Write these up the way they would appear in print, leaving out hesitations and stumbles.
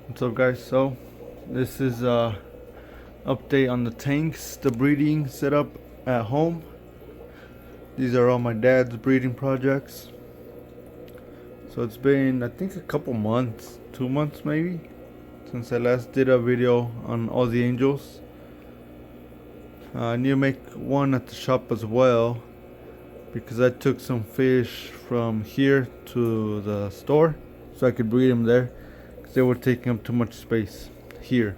What's up, guys? So this is update on the tanks, the breeding setup at home. These are all my dad's breeding projects. So it's been, I think, a couple months, 2 months maybe, since I last did a video on all the angels. I need to make one at the shop as well, because I took some fish from here to the store so I could breed them there, because they were taking up too much space here.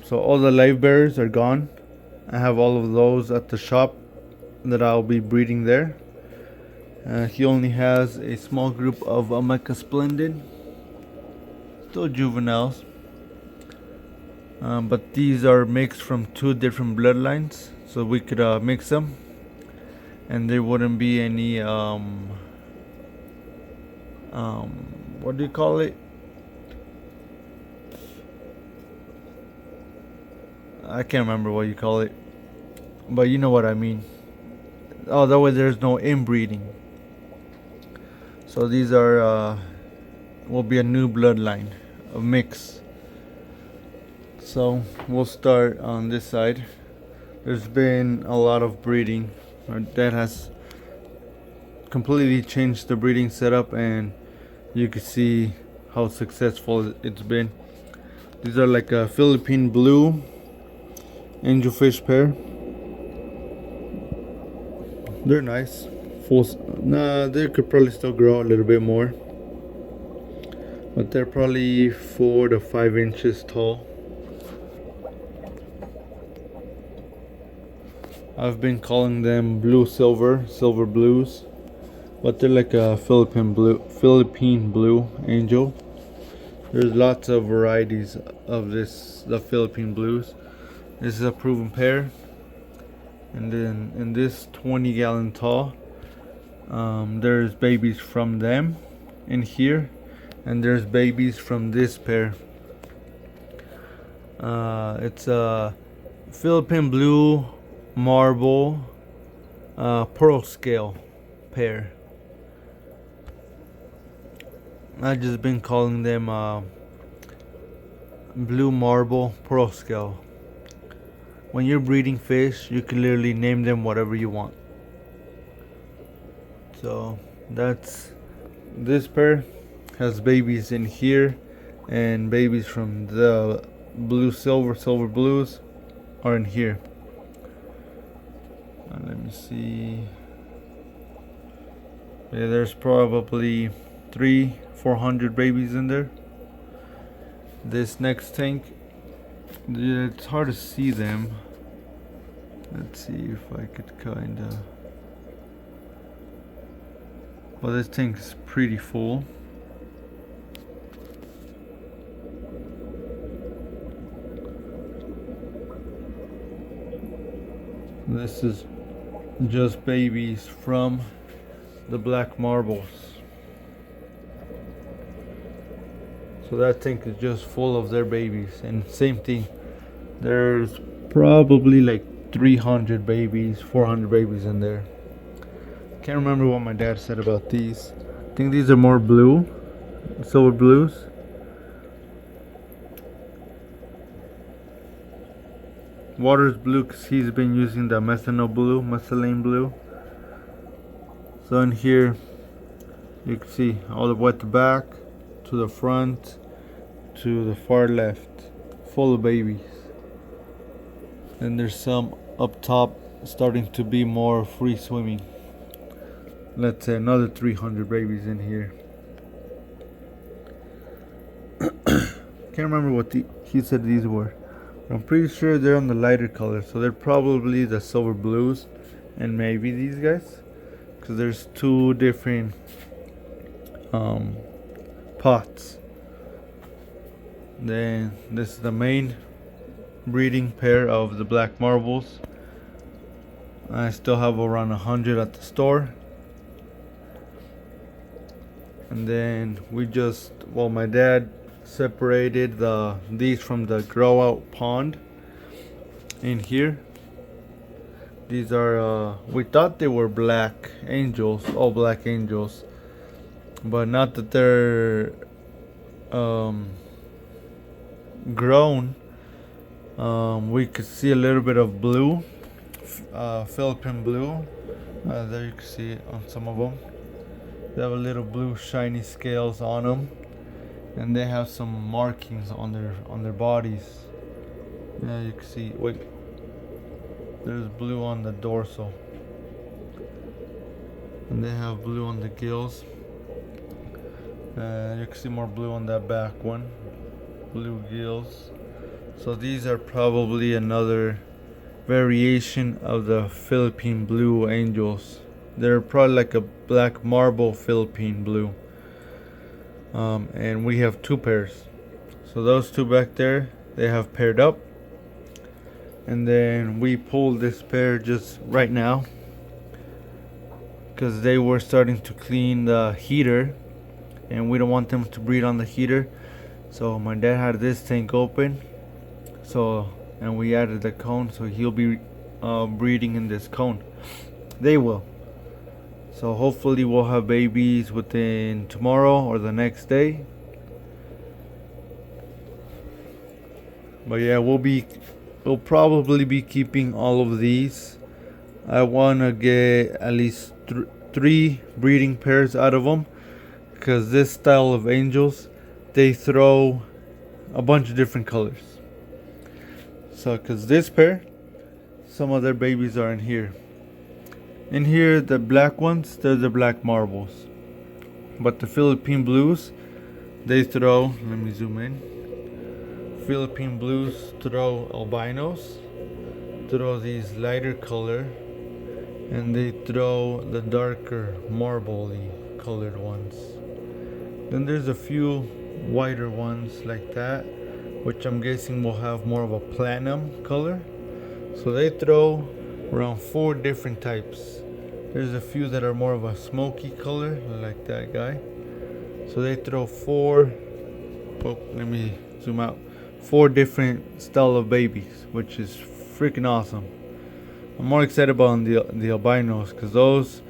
So all the live bearers are gone. I have all of those at the shop that I'll be breeding there. He only has a small group of Omega Splendid, still juveniles, but these are mixed from two different bloodlines, so we could mix them, and there wouldn't be any what do you call it? I can't remember what you call it, but you know what I mean. Oh, that way there's no inbreeding. So these are will be a new bloodline, a mix. So we'll start on this side. There's been a lot of breeding. Our dad has completely changed the breeding setup, and you can see how successful it's been. These are like a Philippine blue angelfish pair. They're nice. Nah, they could probably still grow a little bit more, but they're probably 4 to 5 inches tall. I've been calling them blue silver blues, but they're like a Philippine blue angel. There's lots of varieties of the Philippine blues. This is a proven pair. And then in this 20-gallon tall, there's babies from them in here, and there's babies from this pair. It's a Philippine blue marble pearl scale pair. I've just been calling them blue marble pearl scale. When you're breeding fish, you can literally name them whatever you want. So that's this pair has babies in here, and babies from the blue silver blues are in here. Let me see. Yeah, there's probably 300-400 babies in there. This next tank, it's hard to see them. Let's see if I could kinda. Well, this tank is pretty full. This is just babies from the black marbles. So that tank is just full of their babies, and same thing. There's probably like 300 babies, 400 babies in there. Can't remember what my dad said about these. I think these are more blue, silver blues. Water's blue because he's been using the methylene blue. So in here, you can see all the way at the back, to the front, to the far left, full of babies. And there's some up top starting to be more free swimming. Let's say another 300 babies in here. Can't remember what he said these were. I'm pretty sure they're on the lighter color, so they're probably the silver blues, and maybe these guys, because there's two different pots. Then this is the main breeding pair of the black marbles. I still have around 100 at the store. And then my dad separated these from the grow out pond in here. These are we thought they were black angels, all black angels, but not that they're um, grown, we could see a little bit of blue, Philippine blue. There you can see it on some of them. They have a little blue shiny scales on them, and they have some markings on their bodies. Yeah, you can see. Wait, there's blue on the dorsal, and they have blue on the gills. You can see more blue on that back one. Blue gills. So these are probably another variation of the Philippine blue angels. They're probably like a black marble Philippine blue. And we have two pairs. So those two back there, they have paired up. And then we pulled this pair just right now because they were starting to clean the heater, and we don't want them to breed on the heater. So my dad had this tank open, and we added the cone, so he'll be breeding in this cone. They will. So hopefully we'll have babies within tomorrow or the next day. But yeah, we'll probably be keeping all of these. I wanna get at least 3 breeding pairs out of them, because this style of angels, they throw a bunch of different colors. So, because this pair, some of their babies are in here. In here, the black ones, they're the black marbles. But the Philippine blues, they throw, let me zoom in. Philippine blues throw albinos, throw these lighter color, and they throw the darker marbly colored ones. Then there's a few whiter ones like that, which I'm guessing will have more of a platinum color. So they throw around 4 different types. There's a few that are more of a smoky color, like that guy. So they throw 4, let me zoom out, 4 different style of babies, which is freaking awesome. I'm more excited about the albinos, because those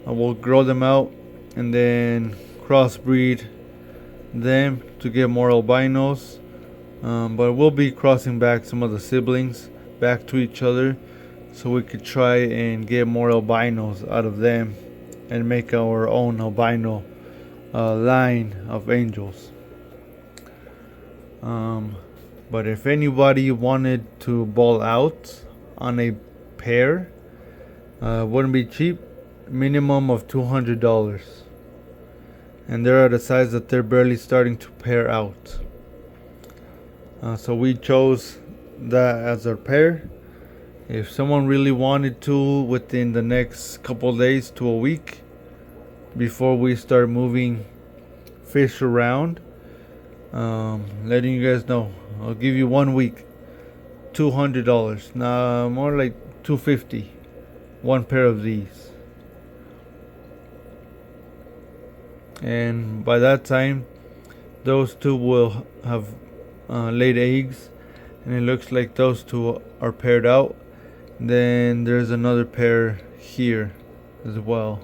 I will grow them out and then crossbreed them to get more albinos. But we'll be crossing back some of the siblings back to each other, so we could try and get more albinos out of them and make our own albino line of angels. But if anybody wanted to ball out on a pair, wouldn't be cheap, minimum of $200, and they're at a size that they're barely starting to pair out. So we chose that as our pair. If someone really wanted to, within the next couple days to a week, before we start moving fish around, letting you guys know, I'll give you 1 week, $200. Nah, more like $250, 1 pair of these. And by that time, those 2 will have laid eggs, and it looks like those 2 are paired out. Then there's another pair here as well,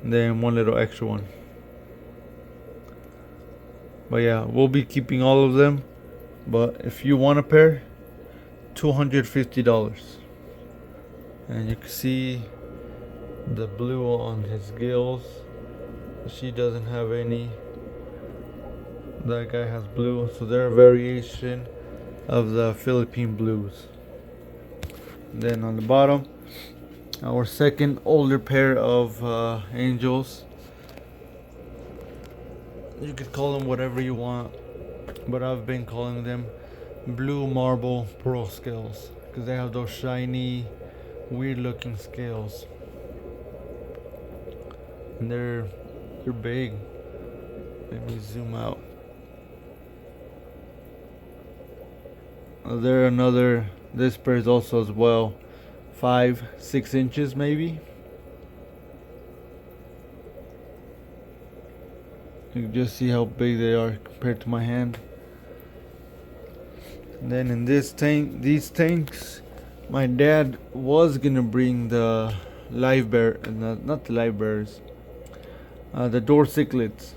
and then 1 little extra one. But yeah, we'll be keeping all of them. But if you want a pair, $250. And you can see the blue on his gills. She doesn't have any. That guy has blue, so they're a variation of the Philippine blues. And then on the bottom, our second older pair of angels. You could call them whatever you want, but I've been calling them blue marble pearl scales, because they have those shiny, weird looking scales, and they're big. Let me zoom out. This pair is also as well 5-6 inches maybe. You can just see how big they are compared to my hand. And then in these tanks, my dad was gonna bring the live bear, not the live bears, the door cichlids.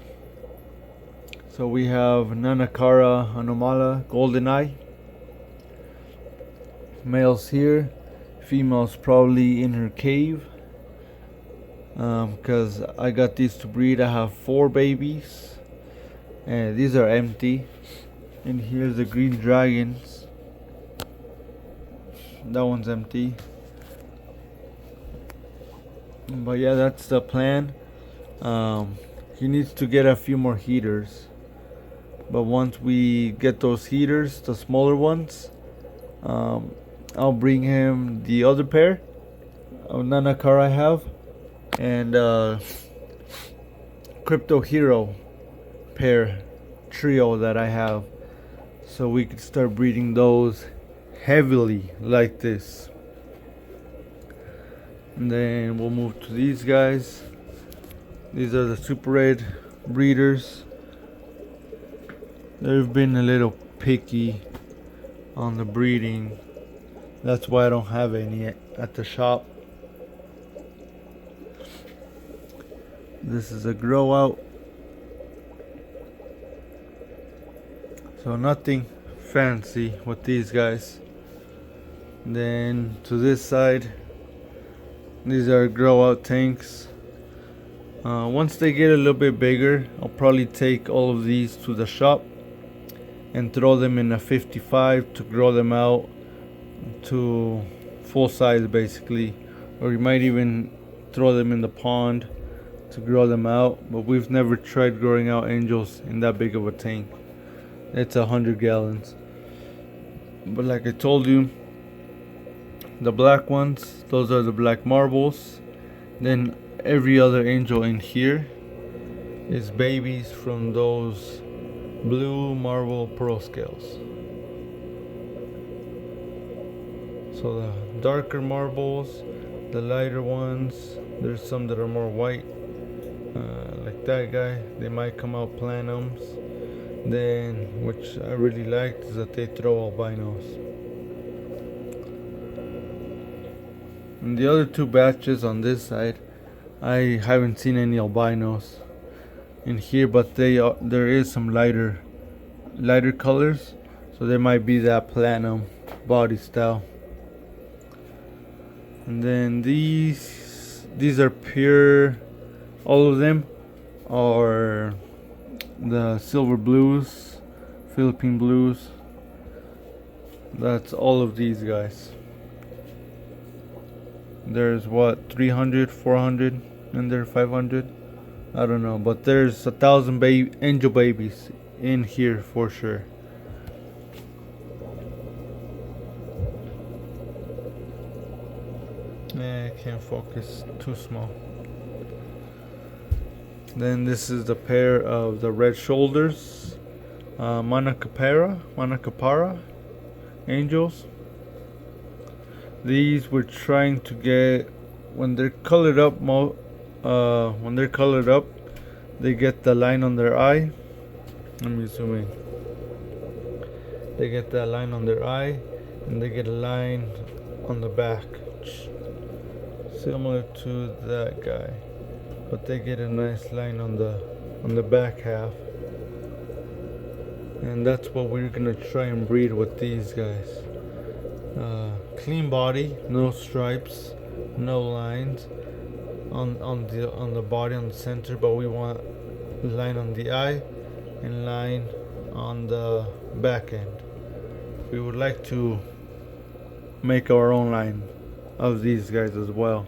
So we have Nanakara Anomala Goldeneye. Males here, females probably in her cave. Because I got these to breed. I have 4 babies, and these are empty. And here's the green dragons. That one's empty. But yeah, that's the plan. He needs to get a few more heaters. But once we get those heaters, the smaller ones, I'll bring him the other pair of Nanakar I have, and Crypto Hero pair trio that I have, so we could start breeding those heavily like this. And then we'll move to these guys. These are the Super Red breeders. They've been a little picky on the breeding. That's why I don't have any at the shop. This is a grow out. So nothing fancy with these guys. Then to this side, these are grow out tanks. Once they get a little bit bigger, I'll probably take all of these to the shop and throw them in a 55 to grow them out to full size basically, or you might even throw them in the pond to grow them out. But we've never tried growing out angels in that big of a tank. It's 100 gallons. But like I told you, the black ones, those are the black marbles. Then every other angel in here is babies from those blue marble pearl scales. So the darker marbles, the lighter ones, there's some that are more white, like that guy. They might come out planums. Then, which I really liked, is that they throw albinos. And the other 2 batches on this side, I haven't seen any albinos in here, but there is some lighter colors, so there might be that platinum body style. And then these are pure. All of them are the silver blues, Philippine blues. That's all of these guys. There's what, 300, 400, and there 500. I don't know, but there's 1,000 angel babies in here for sure. I can't focus, too small. Then this is the pair of the red shoulders, Manacapara angels. These we're trying to get when they're colored up. They get the line on their eye. Let me zoom in. They get that line on their eye, and they get a line on the back, similar to that guy, but they get a nice line on the back half. And that's what we're gonna try and breed with these guys. Clean body, no stripes, no lines on the body, on the center, but we want line on the eye and line on the back end. We would like to make our own line of these guys as well,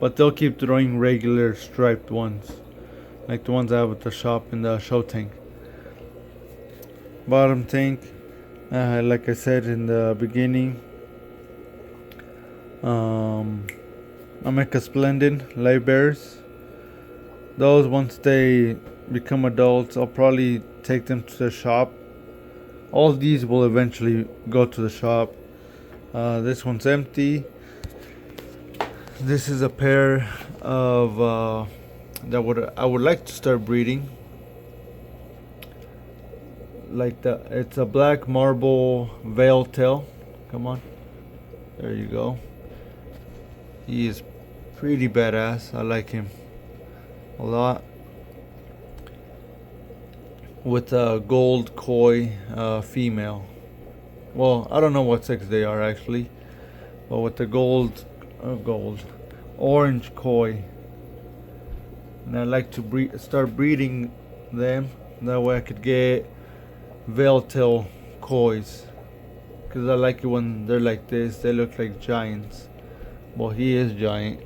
but they'll keep throwing regular striped ones, like the ones I have at the shop in the show tank. Bottom tank, like I said in the beginning, Ameca Splendid live bears. Those, once they become adults, I'll probably take them to the shop. All of these will eventually go to the shop. This one's empty. This is a pair of I would like to start breeding. Like it's a black marble veil tail. Come on, there you go. He is pretty badass. I like him a lot. with a gold koi female. Well, I don't know what sex they are actually, but with the gold, orange koi. And I like to start breeding them. That way I could get veil-tail kois. Because I like it when they're like this. They look like giants. Well, he is giant.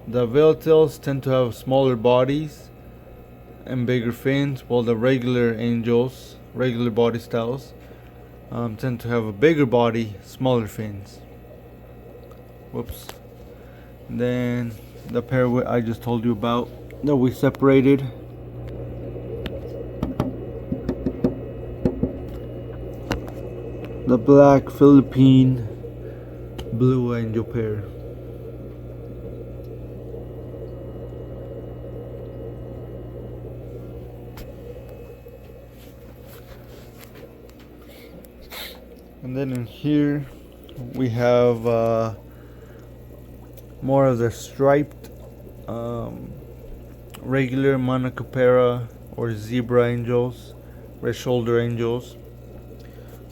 The veil-tails tend to have smaller bodies and bigger fins, while the regular angels, regular body styles, tend to have a bigger body, smaller fins. Whoops. And then the pair I just told you about that we separated. The black Philippine blue angel pair. And then in here we have more of the striped regular Manacapera or zebra angels, red shoulder angels.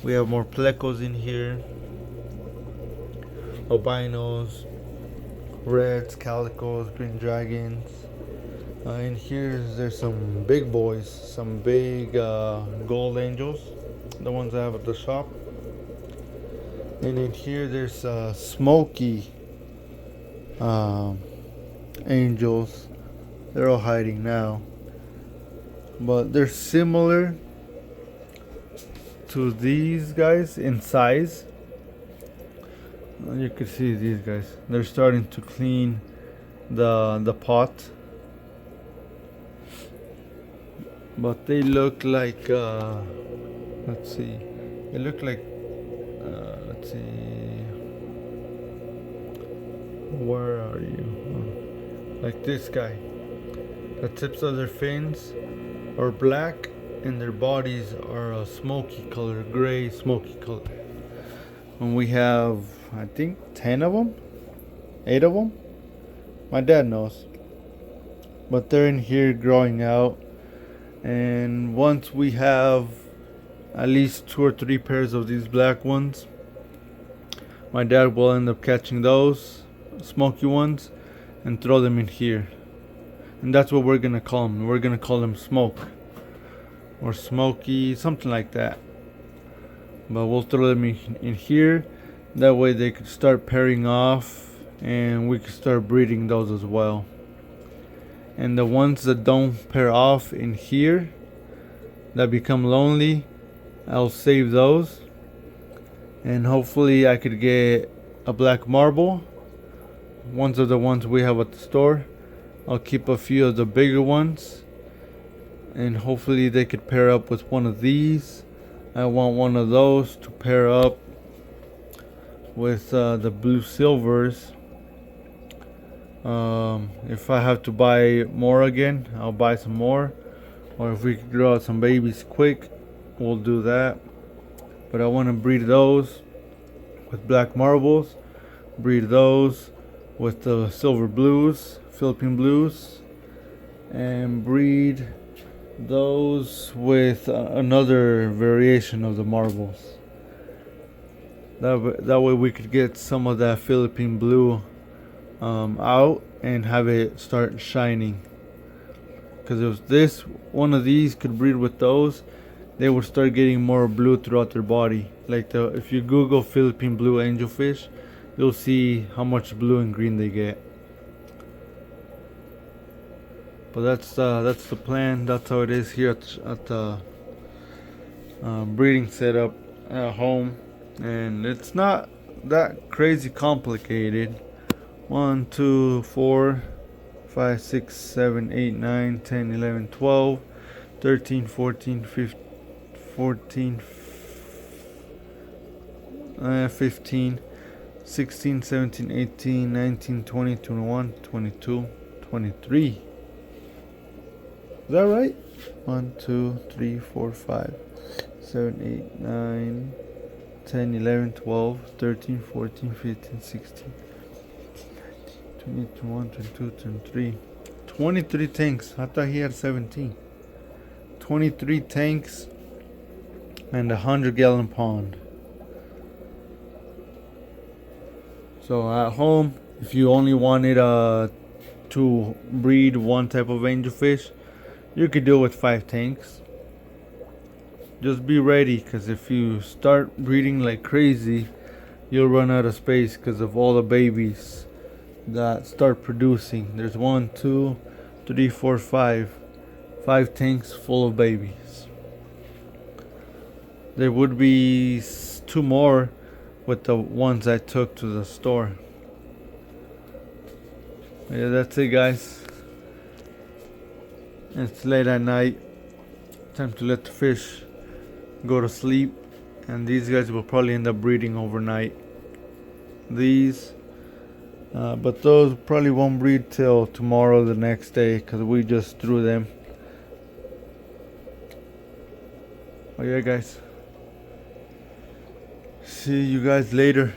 We have more plecos in here, albinos, reds, calicos, green dragons. In here there's some big boys, some big gold angels, the ones I have at the shop. And in here there's smoky angels. They're all hiding now, but they're similar to these guys in size. You can see these guys. They're starting to clean the pot, but they look like let's see. They look like let's see. Where are you? Like this guy. The tips of their fins are black and their bodies are a smoky color, gray smoky color. And we have, I think, 10 of them, 8 of them. My dad knows. But they're in here growing out. And once we have at least 2 or 3 pairs of these black ones, my dad will end up catching those smoky ones and throw them in here. And that's what we're gonna call them. We're gonna call them smoke or smoky, something like that. But we'll throw them in here. That way they could start pairing off and we could start breeding those as well. And the ones that don't pair off in here, that become lonely, I'll save those. And hopefully I could get a black marble. Ones of the ones we have at the store. I'll keep a few of the bigger ones, and hopefully they could pair up with one of these. I want one of those to pair up with the blue silvers. If I have to buy more again, I'll buy some more, or if we could grow out some babies quick, we'll do that. But I want to breed those with black marbles, breed those with the silver blues, Philippine blues, and breed those with another variation of the marbles. That way we could get some of that Philippine blue out and have it start shining. Because if this one of these could breed with those, they would start getting more blue throughout their body. Like if you Google Philippine blue angelfish, you'll see how much blue and green they get. But that's the plan. That's how it is here at the breeding setup at home, and it's not that crazy complicated. 1, 2, 4, 5, 6, 7, 8, 9, 10, 11, 12, 13, 14, 15, 15, 16, 17, 18, 19, 20, 21, 22, 23. Is that right? 1, 2, 3, 4, 5, 7, 8, 9, 10, 11, 12, 13, 14, 15, 16, 20, 21, 22, 23. 23 tanks. I thought he had 17. 23 tanks and a 100-gallon pond. So at home, if you only wanted to breed one type of angelfish, you could do it with 5 tanks. Just be ready, because if you start breeding like crazy, you'll run out of space because of all the babies that start producing. There's 1, 2, 3, 4, 5 tanks full of babies. There would be 2 more with the ones I took to the store. Yeah, that's it, guys. It's late at night. Time to let the fish go to sleep, and these guys will probably end up breeding overnight. But those probably won't breed till tomorrow, the next day, because we just threw them. Oh yeah, guys. See you guys later.